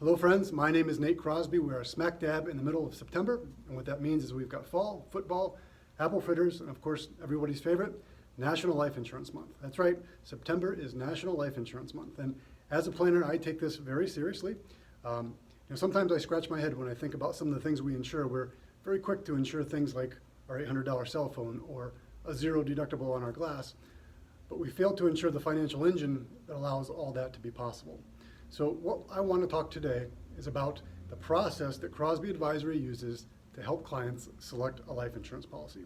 Hello friends, my name is Nate Crosby. We are smack dab in the middle of September, and what that means is we've got fall, football, apple fritters, and of course everybody's favorite, National Life Insurance Month. That's right, September is National Life Insurance Month, and as a planner I take this very seriously. Sometimes I scratch my head when I think about some of the things we insure. We're very quick to insure things like our $800 cell phone or a zero deductible on our glass, but we fail to insure the financial engine that allows all that to be possible. So what I want to talk today is about the process that Crosby Advisory uses to help clients select a life insurance policy.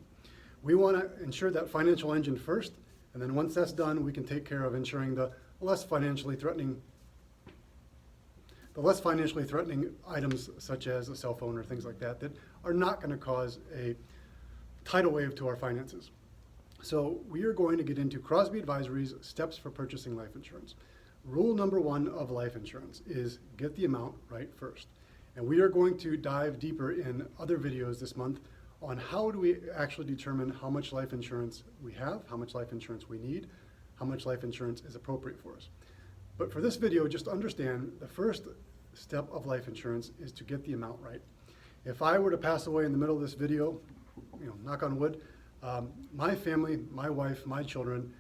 We want to insure that financial engine first, and then once that's done, we can take care of insuring the less financially threatening items such as a cell phone or things like that that are not going to cause a tidal wave to our finances. So we are going to get into Crosby Advisory's steps for purchasing life insurance. Rule number one of life insurance is get the amount right first. And we are going to dive deeper in other videos this month on how do we actually determine how much life insurance we have, how much life insurance we need, how much life insurance is appropriate for us. But for this video, just understand the first step of life insurance is to get the amount right. If I were to pass away in the middle of this video, knock on wood, my family, my wife, my children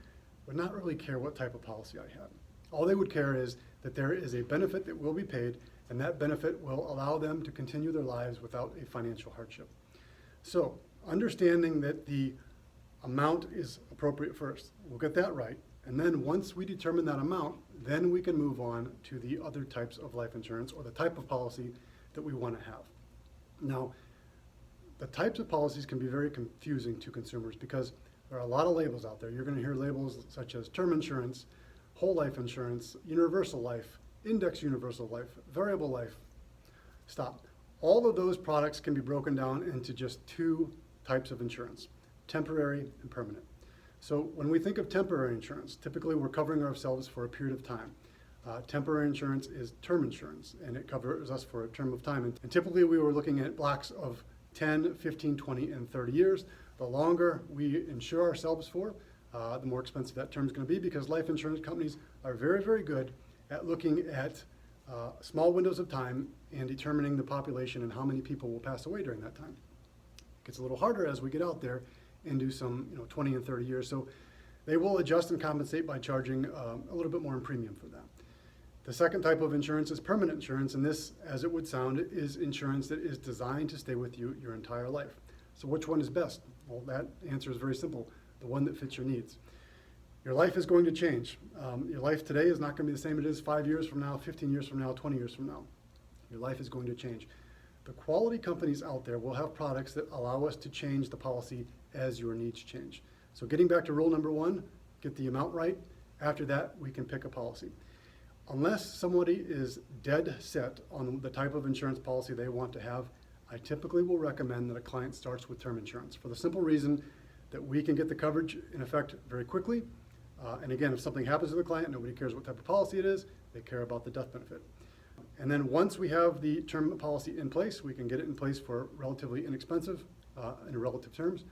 would not really care what type of policy I had. All they would care is that there is a benefit that will be paid, and that benefit will allow them to continue their lives without a financial hardship. So, understanding that the amount is appropriate first, we'll get that right, and then once we determine that amount, then we can move on to the other types of life insurance or the type of policy that we want to have. Now, the types of policies can be very confusing to consumers because there are a lot of labels out there. You're going to hear labels such as term insurance, whole life insurance, universal life, index universal life, variable life. Stop. All of those products can be broken down into just two types of insurance, temporary and permanent. So when we think of temporary insurance, typically we're covering ourselves for a period of time. Temporary insurance is term insurance, and it covers us for a term of time. And typically we were looking at blocks of 10, 15, 20, and 30 years. The longer we insure ourselves for, the more expensive that term is going to be, because life insurance companies are very, very good at looking at small windows of time and determining the population and how many people will pass away during that time. It gets a little harder as we get out there and do some 20 and 30 years. So they will adjust and compensate by charging a little bit more in premium for that. The second type of insurance is permanent insurance, and this, as it would sound, is insurance that is designed to stay with you your entire life. So which one is best? Well, that answer is very simple. The one that fits your needs. Your life is going to change. Your life today is not going to be the same it is 5 years from now, 15 years from now, 20 years from now. Your life is going to change. The quality companies out there will have products that allow us to change the policy as your needs change. So getting back to rule number one, get the amount right. After that, we can pick a policy. Unless somebody is dead set on the type of insurance policy they want to have, I typically will recommend that a client starts with term insurance for the simple reason that we can get the coverage in effect very quickly. And again, if something happens to the client, nobody cares what type of policy it is, they care about the death benefit. And then once we have the term policy in place, we can get it in place for relatively inexpensive in relative terms.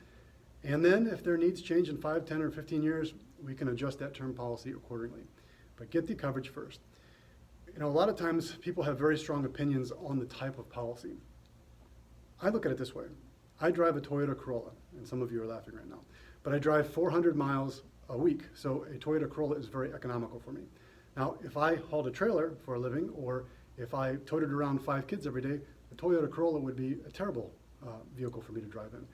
And then if their needs change in 5, 10, or 15 years, we can adjust that term policy accordingly. But get the coverage first. A lot of times people have very strong opinions on the type of policy. I look at it this way. I drive a Toyota Corolla, and some of you are laughing right now, but I drive 400 miles a week, so a Toyota Corolla is very economical for me. Now, if I hauled a trailer for a living, or if I toted around 5 kids every day, the Toyota Corolla would be a terrible vehicle for me to drive in.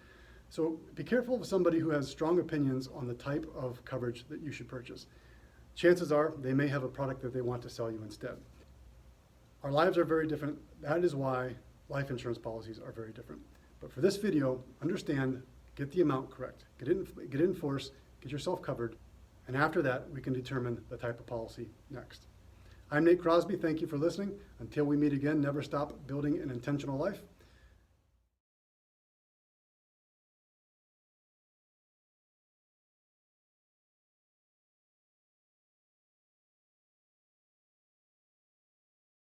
So be careful of somebody who has strong opinions on the type of coverage that you should purchase. Chances are they may have a product that they want to sell you instead. Our lives are very different. That is why life insurance policies are very different. But for this video, understand, get the amount correct, get it in force, get yourself covered, and after that, we can determine the type of policy next. I'm Nate Crosby. Thank you for listening. Until we meet again, never stop building an intentional life.